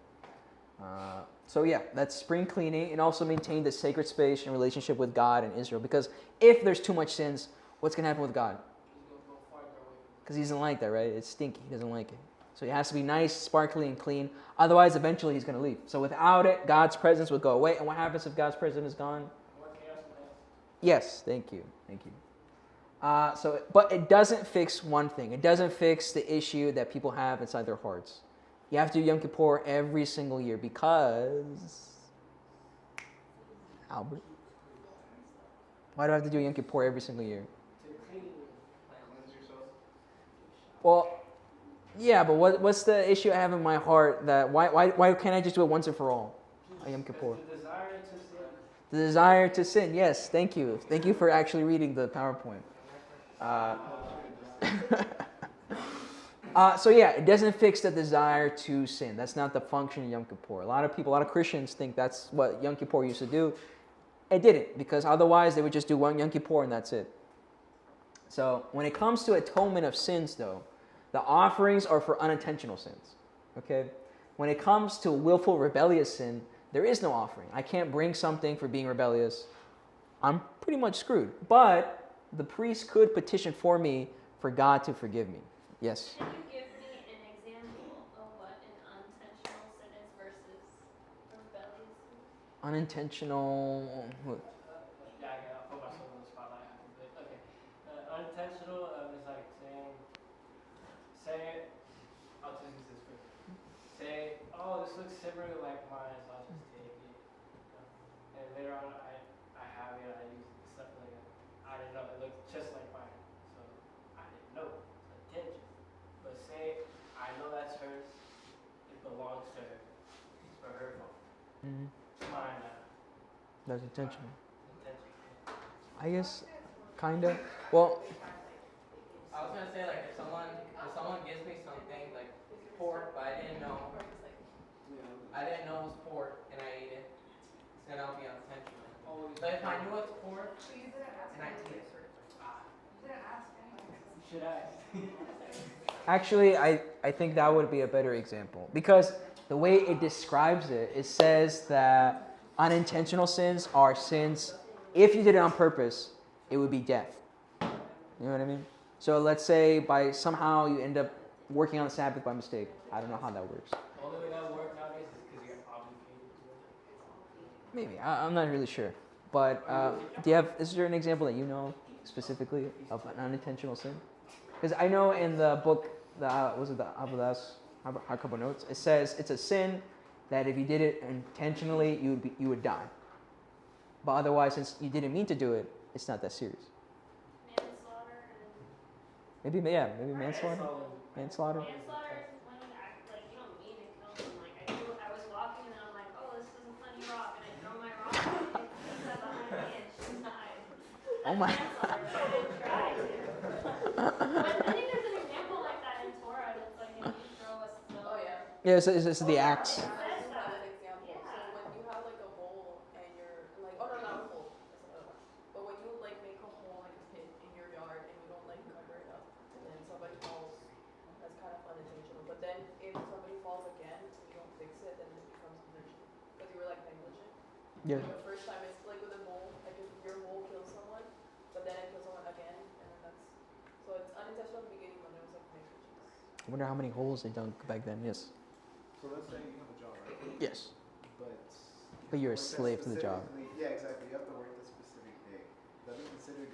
So yeah, that's spring cleaning, and also maintain the sacred space and relationship with God and Israel. Because if there's too much sins, what's going to happen with God? He's gonna go farther away. Because he doesn't like that, right? It's stinky. He doesn't like it. So it has to be nice, sparkly, and clean. Otherwise, eventually he's going to leave. So without it, God's presence would go away. And what happens if God's presence is gone? More chaos and chaos. Yes, thank you. But it doesn't fix one thing. It doesn't fix the issue that people have inside their hearts. You have to do Yom Kippur every single year because... Albert? Why do I have to do Yom Kippur every single year? To clean, like cleanse yourself. Well, yeah, but what's the issue I have in my heart that... Why can't I just do it once and for all? Yom Kippur. The desire to sin. The desire to sin. Yes, thank you. Thank you for actually reading the PowerPoint. So yeah, it doesn't fix the desire to sin. That's not the function of Yom Kippur. A lot of Christians think that's what Yom Kippur used to do. It didn't, because otherwise they would just do one Yom Kippur and that's it. So when it comes to atonement of sins, though, the offerings are for unintentional sins. Okay? When it comes to willful rebellious sin, there is no offering. I can't bring something for being rebellious. I'm pretty much screwed. But the priest could petition for me for God to forgive me. Yes? Can you give me an example of what an unintentional sin is versus a rebellious sin? Unintentional... Yeah, I'll put myself on the spotlight after this. Okay. Unintentional is like say, I'll just use this quick. Say, oh, this looks similar like mine, so I'll just take it. And later on, I have it, I use stuff like that. I didn't know, it looked just like mine. So I didn't know. It's attention. But say, I know that's hers, it belongs to her. It's for her fault. Mhm. It's mine now. That's intentional. Intention. I guess, kinda. Well, I was gonna say, like, if someone gives me something like pork, but I didn't know it was pork and I ate it, it's gonna be unintentional. But if I knew it's pork So you didn't ask and I anyway. ate it, You didn't ask anyway. You should ask. actually, I think that would be a better example. Because the way it describes it, it says that unintentional sins are sins, if you did it on purpose, it would be death. You know what I mean? So let's say by somehow you end up working on the Sabbath by mistake. I don't know how that works. The only way that would work nowadays is because you're obligated to it. Maybe. I'm not really sure. But is there an example that you know specifically of an unintentional sin? Because I know in the book, the Avodas HaKabonot, it says it's a sin that if you did it intentionally, you would die. But otherwise, since you didn't mean to do it, it's not that serious. Manslaughter and Maybe manslaughter. Manslaughter. manslaughter is when you act like you don't mean to kill someone. Like I was walking and I'm like, oh, this is a funny rock, and I throw my rock and it hits her behind me and she dies. Oh my. Manslaughter, but I didn't try to. But I think there's an example like that in Torah that's like, if you throw a stone. Oh yeah. Yeah, it's the axe. Yeah, I just have an example. So when you have like a bowl and you're like, oh no, not a bowl, that's another one. But when you like make a hole like a pit in your yard and you don't like cover it up, and then somebody falls, that's kind of unintentional. But then if somebody falls again and you don't fix it, then it becomes intentional because you were like negligent. Yeah. Like, the first time it's like with a mole, like if your mole kills someone, but then it kills someone again, and then that's so it's unintentional at the beginning, but then it was like negligence. I wonder how many holes they dug back then. Yes. So let's say you have a job, right? Yes. But But you're a work that slave to the job. specifically- Yeah, exactly. You have to work the specific day. That be considered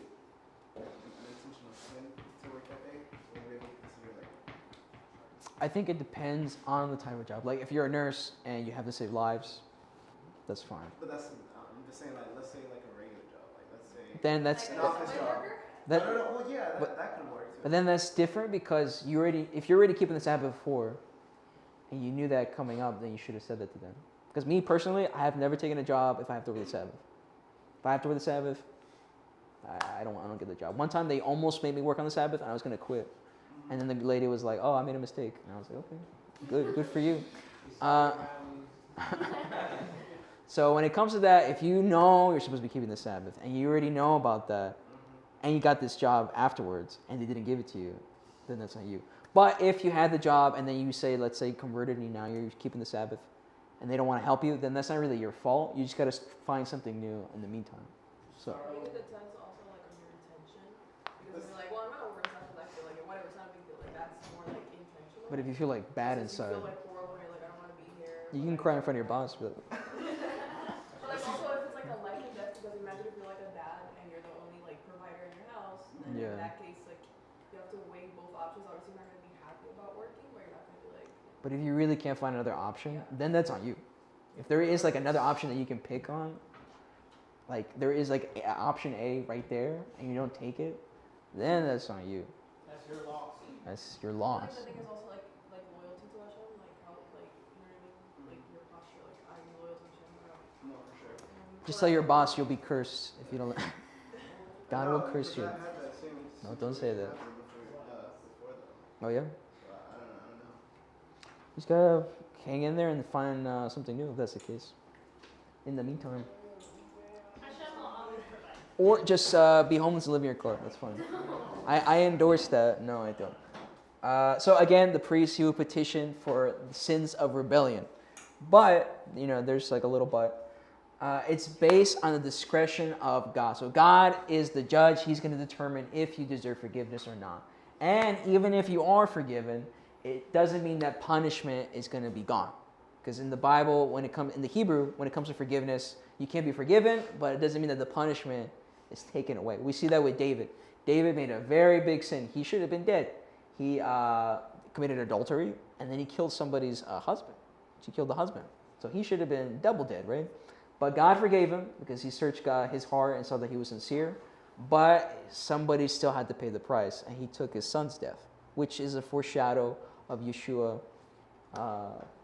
like an unintentional sin to work that day, or would it be considered like? I think it depends on the type of job. Like if you're a nurse and you have to save lives, that's fine. But that's I'm just saying like let's say like a regular job, like let's say Then that's an office job. that. No, well yeah, but- that could work too. But then that's different because if you're already keeping the Sabbath before, and you knew that coming up, then you should have said that to them. Because me personally, I have never taken a job if I have to work the Sabbath. If I have to work the Sabbath, I don't get the job. One time they almost made me work on the Sabbath, and I was gonna quit. And then the lady was like, "Oh, I made a mistake," and I was like, "Okay, good for you." So when it comes to that, if you know you're supposed to be keeping the Sabbath, and you already know about that, and you got this job afterwards, and they didn't give it to you, then that's not you. But if you had the job, and then you say, let's say, converted, and now you're keeping the Sabbath, and they don't want to help you, then that's not really your fault. You just got to find something new in the meantime. So. I think it depends also like on your intention. Because you're like, well, I'm not working on something I feel like, whatever, it's not a big deal. Like that's more like intentional. But if you feel like bad Since inside, you feel like horrible, and you're like, I don't want to be here. you can like, cry in front of your boss. But But like also if it's like a life and death, because imagine if you're like a dad and you're the only like provider in your house, then Yeah. in that case like you have to weigh both options. Obviously you're not gonna be happy about working, but you're not gonna be like But if you really can't find another option, then that's on you. If there is like another option that you can pick on, like there is like option A right there, and you don't take it, then that's on you. That's your loss. That's your I loss. think the thing is also like loyalty to Hashem, like how like you know what I mean? Like your posture, like I'm loyal to Hashem. No, for sure. Just tell your boss you'll be cursed if you don't. God will No, curse you. because I had that same No, don't say that. situation before though. Oh yeah. So I don't know. You just gotta hang in there and find something new if that's the case. In the meantime. Hashem will always provide. Or just be homeless and live in your car. That's fine. I endorse that. No, I don't. So again, the priest, he would petition for the sins of rebellion. But, there's like a little but. It's based on the discretion of God. So God is the judge. He's going to determine if you deserve forgiveness or not. And even if you are forgiven, it doesn't mean that punishment is going to be gone. Because in the Bible, in the Hebrew, when it comes to forgiveness, you can be forgiven, but it doesn't mean that the punishment is taken away. We see that with David. David made a very big sin. He should have been dead. He committed adultery, and then he killed somebody's husband. He killed the husband. So he should have been double dead, right? But God forgave him because he searched his heart and saw that he was sincere. But somebody still had to pay the price, and he took his son's death, which is a foreshadow of Yeshua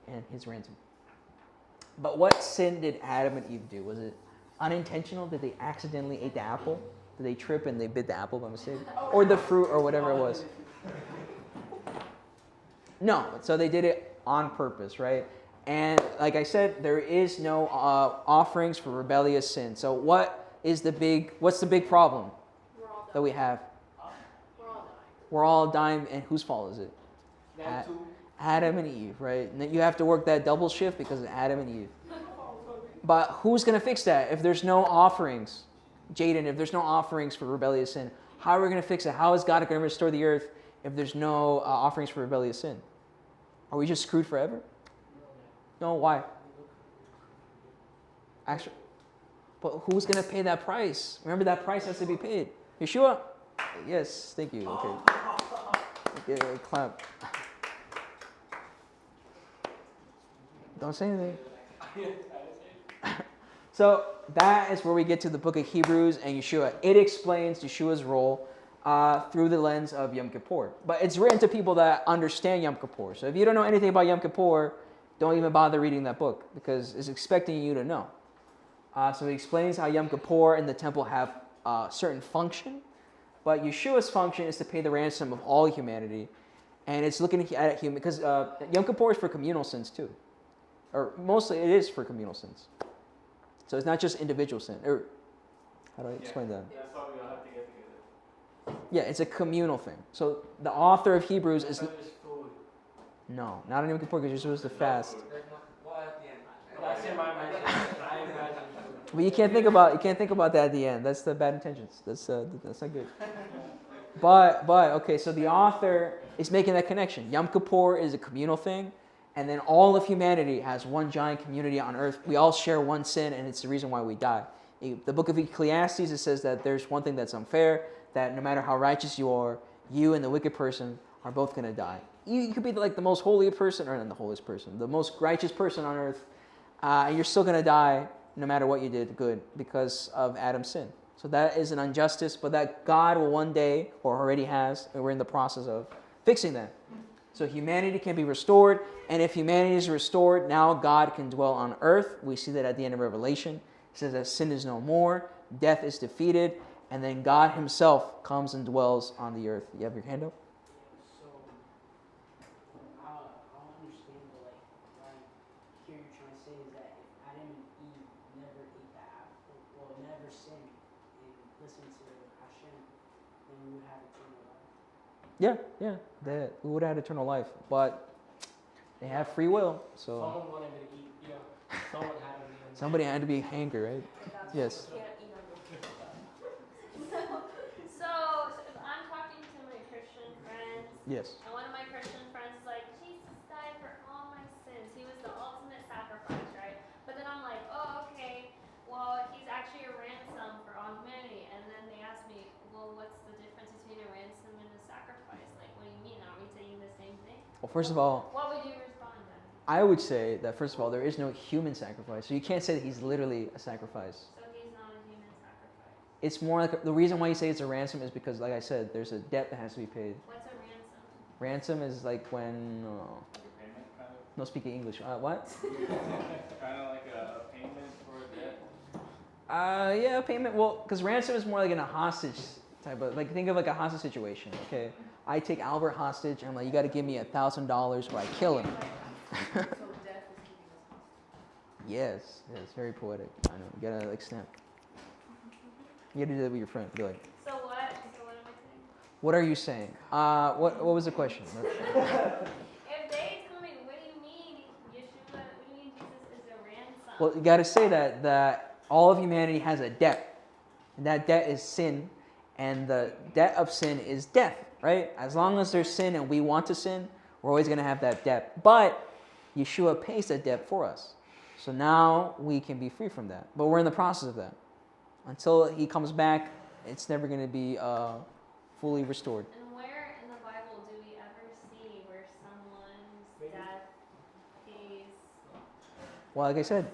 and his ransom. But what sin did Adam and Eve do? Was it unintentional? Did they accidentally eat the apple? Did they trip and they bit the apple by mistake? Or the fruit or whatever it was? No. So they did it on purpose, right? And like I said, there is no offerings for rebellious sin. So what's the big problem we're all that dying. we have? We're all dying. We're all dying, and whose fault is it? That too. Adam and Eve, right? And then you have to work that double shift because of Adam and Eve. But who's going to fix that if there's no offerings? Jaden, if there's no offerings for rebellious sin, how are we going to fix it? How is God going to restore the earth if there's no offerings for rebellious sin? Are we just screwed forever? No, why? Actually, but who's going to pay that price? Remember, that price has to be paid. Yeshua? Yes, thank you. Okay. Okay, clap. Don't say anything. So that is where we get to the book of Hebrews and Yeshua. It explains Yeshua's role through the lens of Yom Kippur. But it's written to people that understand Yom Kippur. So if you don't know anything about Yom Kippur, don't even bother reading that book because it's expecting you to know. So it explains how Yom Kippur and the temple have a certain function. But Yeshua's function is to pay the ransom of all humanity. And it's looking at human, because Yom Kippur is for communal sins too. Or mostly it is for communal sins. So it's not just individual sin. Or how do I explain that? That's why we all have to get together. Yeah, it's a communal thing. So the author of Hebrews is... There's food. No, not on Yom Kippur because you're supposed to fast. There's no, well, at the end. That's in my mind. I imagine food. But you can't think about that at the end. That's the bad intentions. That's not good. But okay, so the author is making that connection. Yom Kippur is a communal thing, and then all of humanity has one giant community on earth. We all share one sin, and it's the reason why we die. The book of Ecclesiastes, it says that there's one thing that's unfair, that no matter how righteous you are, you and the wicked person are both going to die. You could be like the most holy person, or not the holiest person, the most righteous person on earth, and you're still going to die no matter what you did good because of Adam's sin. So that is an injustice, but that God will one day, or already has, and we're in the process of fixing that. So humanity can be restored, and if humanity is restored, now God can dwell on earth. We see that at the end of Revelation. It says that sin is no more, death is defeated, and then God himself comes and dwells on the earth. You have your hand up? So, I'll understand, but what I hear you're trying to say is that if Adam and Eve never ate the apple, well, never sinned and listened to Hashem, then we would have eternal life. Yeah, we would have had eternal life, but they have free will, so Someone wanted to eat, someone had to eat. somebody had to be hanger, right? Yes. You can't eat on So if I'm talking to my Christian friends, Yes. and one of my Christian friends is like, Jesus died for all my sins. He was the ultimate sacrifice, right? But then I'm like, oh, okay, well, he's actually a ransom for all humanity. And then they ask me, well, what's the difference between a ransom and a sacrifice? Like, what do you mean? Aren't we saying the same thing? Well, first of all, What would you respond then? I would say that first of all, there is no human sacrifice. So you can't say that he's literally a sacrifice. So he's not a human sacrifice. It's more like the reason why you say it's a ransom is because, like I said, there's a debt that has to be paid. What's a ransom? Ransom is like when Like a payment, kind of. no speaking English. What? Kind of like a payment for a debt. Yeah, payment. Well, because ransom is more like in a hostage type of, like, think of like a hostage situation. Okay, I take Albert hostage, and I'm like, you got to give me $1,000 or I kill him. So death is keeping us hostage. Yes, very poetic. I know. You gotta like snap. You gotta do that with your friend. Be like, So what am I saying? what are you saying? What was the question? If they tell me, what do you mean, Yeshua? What do you mean Jesus is a ransom? Well, you gotta say that all of humanity has a debt, and that debt is sin, and the debt of sin is death. Right? As long as there's sin and we want to sin, we're always gonna have that debt. But Yeshua pays that debt for us. So now we can be free from that. But we're in the process of that. Until he comes back, it's never going to be fully restored. And where in the Bible do we ever see where someone's death pays? Well, like I said,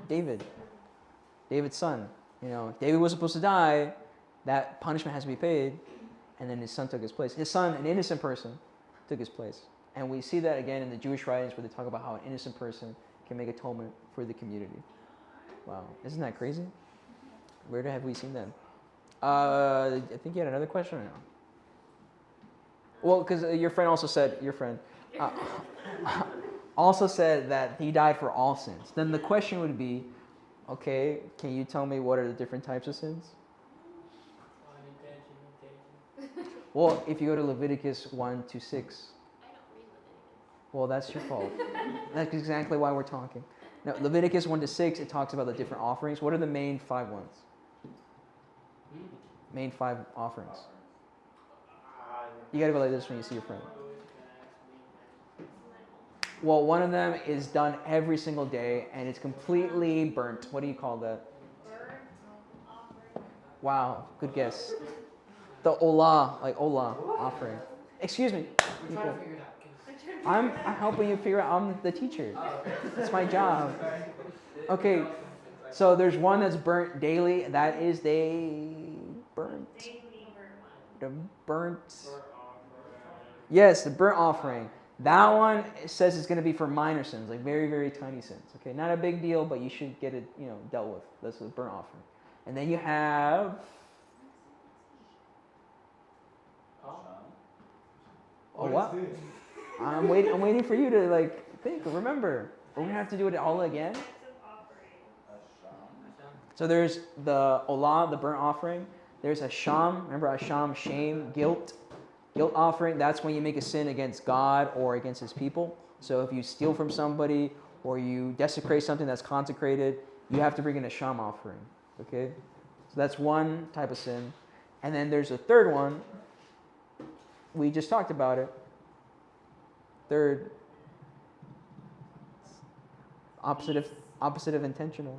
David's son. David was supposed to die. That punishment has to be paid. And then his son took his place. His son, an innocent person, took his place. And we see that again in the Jewish writings where they talk about how an innocent person can make atonement for the community. Wow, isn't that crazy? Where have we seen that? I think you had another question or no? Well, because your friend also said, also said that he died for all sins. Then the question would be, okay, can you tell me what are the different types of sins? Unintentional. Well, if you go to Leviticus 1-6, I don't read Leviticus. well, that's your fault. That's exactly why we're talking. Now, Leviticus 1-6, it talks about the different offerings. What are the main 5 ones? Main 5 offerings. You gotta go like this when you see your friend. Well, one of them is done every single day, and it's completely burnt. What do you call that? Bird offering. Wow, good guess. The Olah offering. Excuse me, We're trying people. to figure it out. I'm helping you figure out. I'm the teacher. It's my job. Okay, So there's one that's burnt daily. That is they burnt. Daily burnt one. The burnt. Burnt offering. Yes, the burnt offering. That one it says it's going to be for minor sins, like very, very tiny sins. Okay, not a big deal, but you should get it, dealt with. That's the burnt offering. And then you have. Oh, what? I'm waiting for you to think. Remember, we're gonna have to do it all again. Types of offering. So there's the olah, the burnt offering. There's Hasham. Remember Hasham, shame, guilt offering. That's when you make a sin against God or against His people. So if you steal from somebody or you desecrate something that's consecrated, you have to bring in a Hasham offering. Okay, so that's one type of sin. And then there's a third one. We just talked about it. Third, opposite of intentional.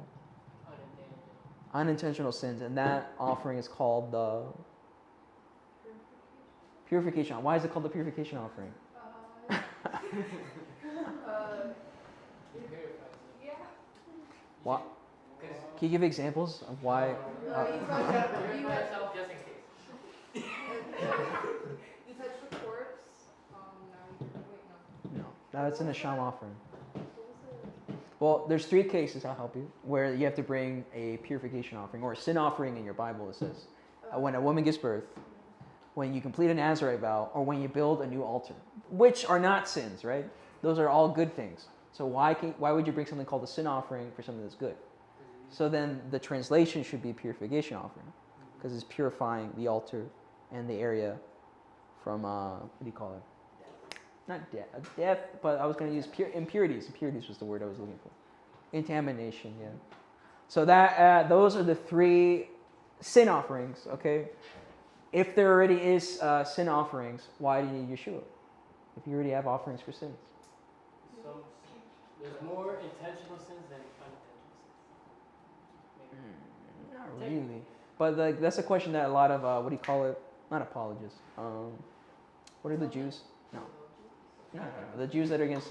Unintentional sins, and that offering is called the purification. Why is it called the purification offering? Yeah. Why? Can you give examples of why? You touch Just in case. the corpse. No. Wait, no. No, that's an Hasham offering. Well, there's 3 cases, I'll help you, where you have to bring a purification offering or a sin offering in your Bible, it says. When a woman gives birth, when you complete a Nazirite vow, or when you build a new altar, which are not sins, right? Those are all good things. So why would you bring something called a sin offering for something that's good? So then the translation should be purification offering, because it's purifying the altar and the area from, what do you call it? Not death, but I was going to use impurities. Impurities was the word I was looking for. Contamination, yeah. So those are the 3 sin offerings, okay? If there already is sin offerings, why do you need Yeshua? If you already have offerings for sins. So there's more intentional sins than unintentional sins. Not really. But that's a question that a lot of, not apologists. What are the Jews? No. The Jews that are against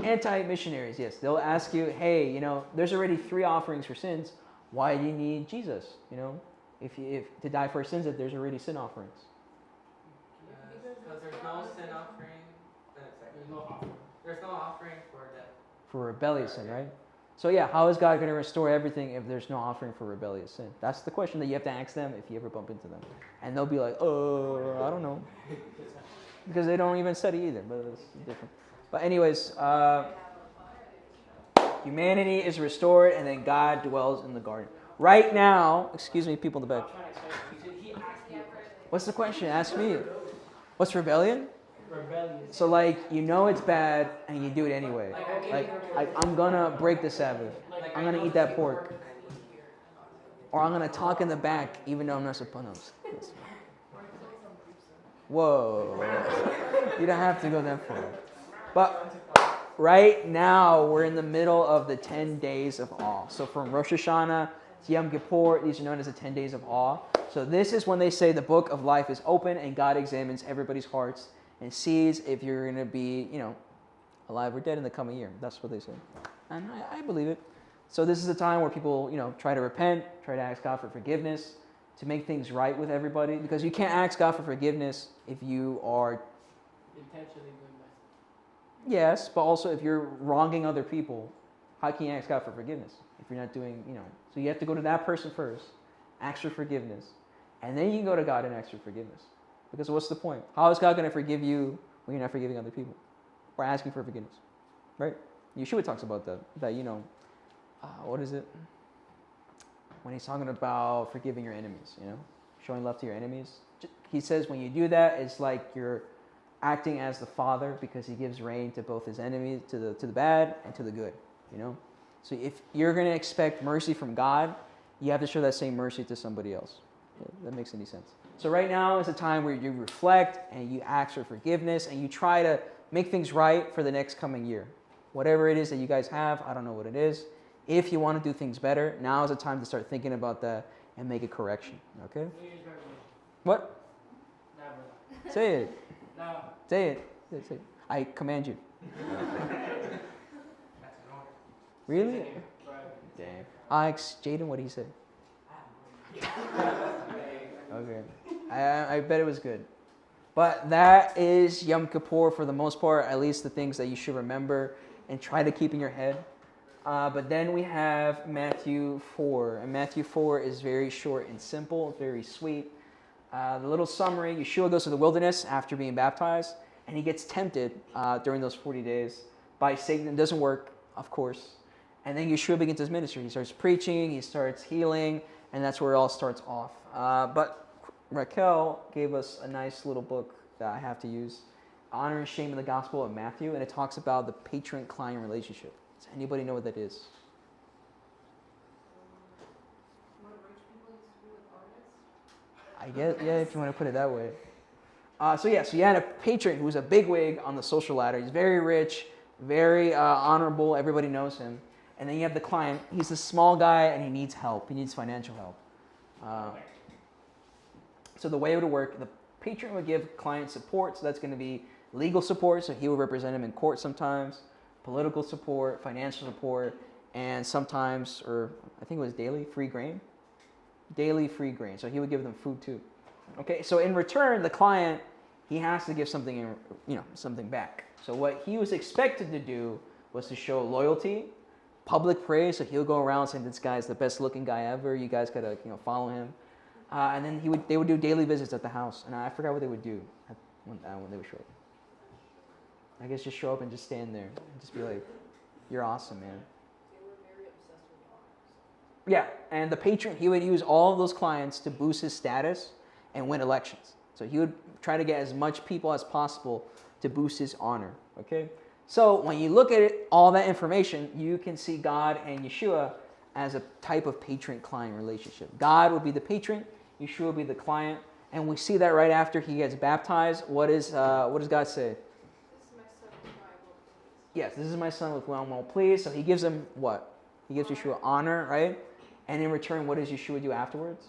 anti-missionaries, yes. They'll ask you, hey, there's already 3 offerings for sins. Why do you need Jesus? If to die for sins, if there's already sin offerings. Because there's no sin offering. There's no offering for death. For rebellious sin, right? So yeah, how is God going to restore everything if there's no offering for rebellious sin? That's the question that you have to ask them if you ever bump into them. And they'll be like, I don't know. Because they don't even study either, but it's different. But anyways, humanity is restored and then God dwells in the garden. Right now, excuse me, people in the back. What's the question? Ask me. What's rebellion? Rebellion. So it's bad and you do it anyway. I'm gonna break the Sabbath. I'm gonna eat that pork. Or I'm gonna talk in the back even though I'm not supposed to. Whoa. You don't have to go that far. But right now, we're in the middle of the 10 days of awe. So from Rosh Hashanah to Yom Kippur, these are known as the 10 days of awe. So this is when they say the book of life is open and God examines everybody's hearts and sees if you're going to be, alive or dead in the coming year. That's what they say. And I believe it. So this is a time where people, try to repent, try to ask God for forgiveness, to make things right with everybody, because you can't ask God for forgiveness if you are Intentionally doing that. yes, but also if you're wronging other people, how can you ask God for forgiveness if you're not doing, so you have to go to that person first, ask for forgiveness, and then you can go to God and ask for forgiveness. Because what's the point? How is God going to forgive you when you're not forgiving other people or asking for forgiveness, right? Yeshua talks about that what is it? When he's talking about forgiving your enemies, showing love to your enemies. He says when you do that, it's like you're acting as the Father because he gives rain to both his enemies, to the bad and to the good, So if you're going to expect mercy from God, you have to show that same mercy to somebody else. If that makes any sense. So right now is a time where you reflect and you ask for forgiveness and you try to make things right for the next coming year. Whatever it is that you guys have, I don't know what it is. If you want to do things better, now is the time to start thinking about that and make a correction. Okay? What? Never. Say it. No. Say it. Say it. I command you. Really? Dang. Alex, Jaden, what did he say? Okay. I bet it was good. But that is Yom Kippur for the most part, at least the things that you should remember and try to keep in your head. But then we have Matthew 4. And Matthew 4 is very short and simple, very sweet. The little summary, Yeshua goes to the wilderness after being baptized, and he gets tempted during those 40 days by Satan. It doesn't work, of course. And then Yeshua begins his ministry. He starts preaching, he starts healing, and that's where it all starts off. But Raquel gave us a nice little book that I have to use, Honor and Shame in the Gospel of Matthew, and it talks about the patron-client relationship. Does anybody know what that is? What rich people used to do with artists? I guess, yeah, if you want to put it that way. So you had a patron who was a bigwig on the social ladder. He's very rich, very honorable. Everybody knows him. And then you have the client. He's a small guy and he needs help. He needs financial help. So the way it would work, the patron would give client support. So that's going to be legal support. So he will represent him in court sometimes, political support, financial support, and sometimes, or I think it was daily free grain. Daily free grain. So he would give them food too. Okay, so in return, the client, he has to give something, something back. So what he was expected to do was to show loyalty, public praise. So he'll go around saying, "This guy's the best looking guy ever. You guys gotta, follow him." And then they would do daily visits at the house. And I forgot what they would do when they would show up. I guess just show up and just stand there and just be like, "You're awesome, man." They were very obsessed with honors. Yeah, and the patron, he would use all of those clients to boost his status and win elections. So he would try to get as much people as possible to boost his honor, okay? So when you look at it, all that information, you can see God and Yeshua as a type of patron-client relationship. God would be the patron, Yeshua would be the client, and we see that right after he gets baptized. What does God say? Yes, this is my son with whom I'm well pleased. So he gives him what? He gives Yeshua honor, right? And in return, what does Yeshua do afterwards?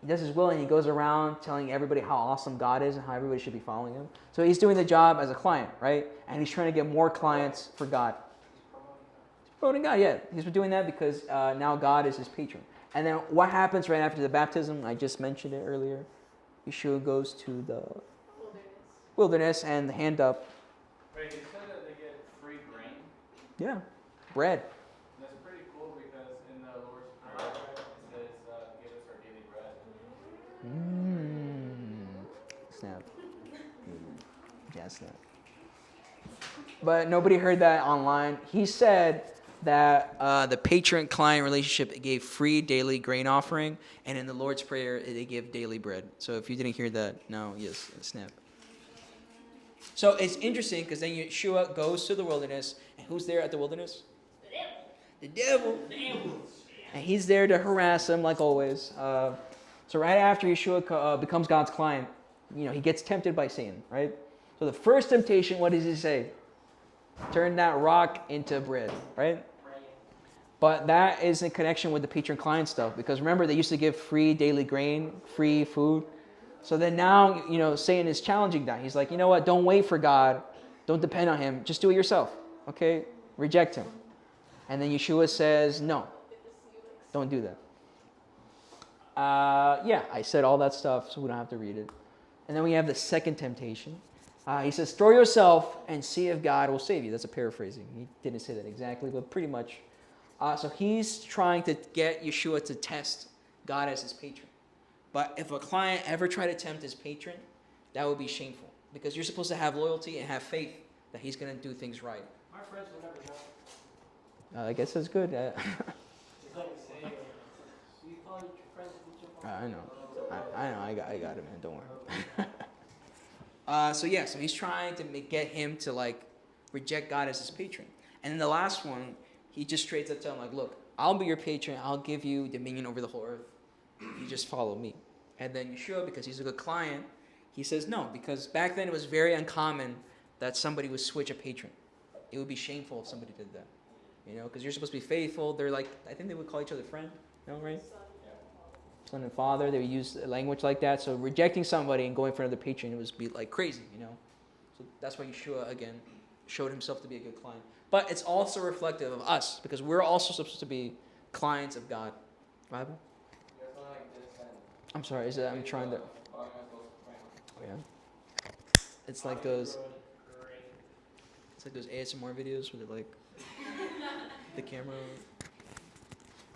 He does his will and he goes around telling everybody how awesome God is and how everybody should be following him. So he's doing the job as a client, right? And he's trying to get more clients for God. He's promoting God, yeah. He's doing that because now God is his patron. And then what happens right after the baptism? I just mentioned it earlier. Yeshua goes to the wilderness and the hand up. Wait, you said that they get free grain? Yeah, bread. That's pretty cool because in the Lord's Prayer, it says, give us our daily bread. Snap. Yeah, snap. But nobody heard that online. He said that the patron-client relationship gave free daily grain offering, and in the Lord's Prayer, they give daily bread. So if you didn't hear that, no, yes, snap. So it's interesting because then Yeshua goes to the wilderness, and who's there at the wilderness? The devil. And he's there to harass him like always. So right after Yeshua becomes God's client, he gets tempted by Satan, right? So the first temptation, what does he say? Turn that rock into bread, right? But that is in connection with the patron-client stuff because remember, they used to give free daily grain, free food. So then now, Satan is challenging that. He's like, you know what? Don't wait for God. Don't depend on him. Just do it yourself, okay? Reject him. And then Yeshua says, no, don't do that. I said all that stuff, so we don't have to read it. And then we have the second temptation. He says, throw yourself and see if God will save you. That's a paraphrasing. He didn't say that exactly, but pretty much. So he's trying to get Yeshua to test God as his patron. But if a client ever tried to tempt his patron, that would be shameful. Because you're supposed to have loyalty and have faith that he's going to do things right. My friends will never know. I guess that's good. It's like saying, you call your friends with your I know. I know. I got it, man. Don't worry. So he's trying to get him to reject God as his patron. And then the last one, he just straight up tell him look, I'll be your patron. I'll give you dominion over the whole earth. You just follow me. And then Yeshua, because he's a good client, he says no, because back then it was very uncommon that somebody would switch a patron. It would be shameful if somebody did that. Because you're supposed to be faithful. They're I think they would call each other friend, right? Son and father, they would use language like that. So rejecting somebody and going for another patron, it would be crazy, So that's why Yeshua, again, showed himself to be a good client. But it's also reflective of us because we're also supposed to be clients of God. Bible? There's one like this and I'm sorry, is that I'm trying to. what am I supposed to bring? Oh, yeah. It's like those. It's like those ASMR videos where they're like the camera.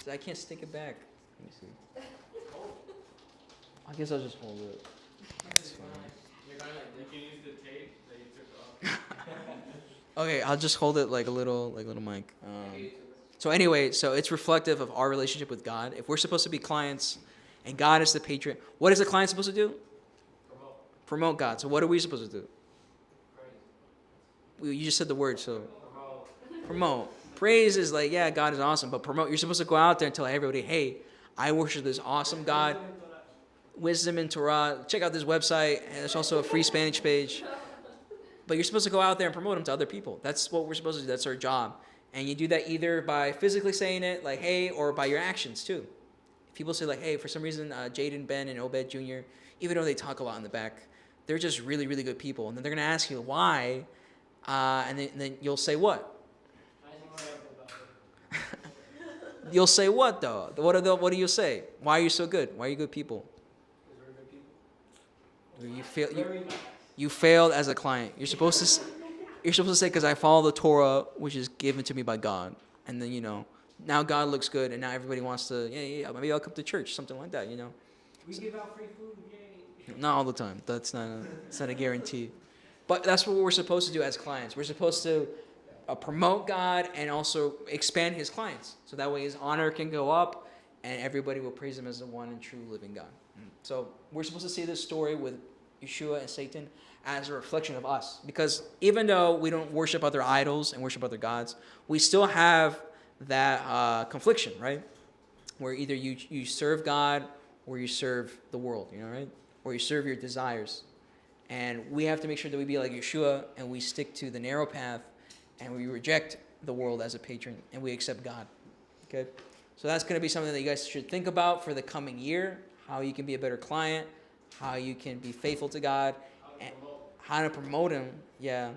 So I can't stick it back. Let me see. I guess I'll just hold it. It's fine. You're going like You this. can use the tape that you took off. Okay, I'll just hold it like a little mic. Maybe YouTubers. So anyway, so it's reflective of our relationship with God. If we're supposed to be clients, and God is the patron, what is the client supposed to do? Promote God. So what are we supposed to do? You just said the word, so promote. Praise is like, yeah, God is awesome, but promote. You're supposed to go out there and tell everybody, hey, I worship this awesome God. Wisdom in Torah. Check out this website. And there's also a free Spanish page. But you're supposed to go out there and promote them to other people. That's what we're supposed to do. That's our job. And you do that either by physically saying it, like, hey, or by your actions, too. If people say, like, hey, for some reason, Jaden, Ben, and Obed Jr., even though they talk a lot in the back, they're just really, really good people. And then they're going to ask you why, and then you'll say what? You'll say what, though? What do you say? Why are you so good? Why are you good people? You failed as a client. You're supposed to say, because I follow the Torah, which is given to me by God. And then, now God looks good, and now everybody wants to, maybe I'll come to church, something like that, We give out free food, yay. Not all the time. It's not a guarantee. But that's what we're supposed to do as clients. We're supposed to promote God and also expand his clients. So that way his honor can go up, and everybody will praise him as the one and true living God. So we're supposed to see this story with Yeshua and Satan as a reflection of us. Because even though we don't worship other idols and worship other gods, we still have that confliction, right? Where either you serve God or you serve the world, right? Or you serve your desires. And we have to make sure that we be like Yeshua and we stick to the narrow path and we reject the world as a patron and we accept God. Okay? So that's going to be something that you guys should think about for the coming year, how you can be a better client, how you can be faithful to God, and how to promote him. Yeah,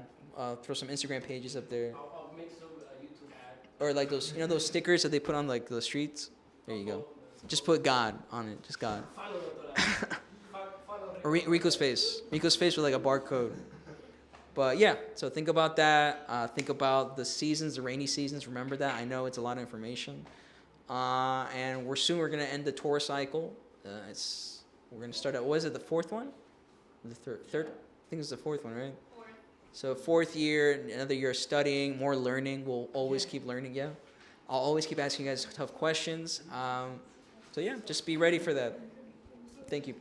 throw some Instagram pages up there. I'll make some YouTube ad. Or like those, those stickers that they put on like the streets? There you go. Just put God on it, just God. Or Rico's face. Rico's face with like a barcode. But yeah, so think about that. Think about the seasons, the rainy seasons. Remember that. I know it's a lot of information. And we're going to end the Torah cycle. We're going to start at, what is it, the fourth one? The third? I think it's the fourth one, right? Fourth. So fourth year, another year of studying, more learning. We'll always keep learning, yeah. I'll always keep asking you guys tough questions. So yeah, just be ready for that. Thank you.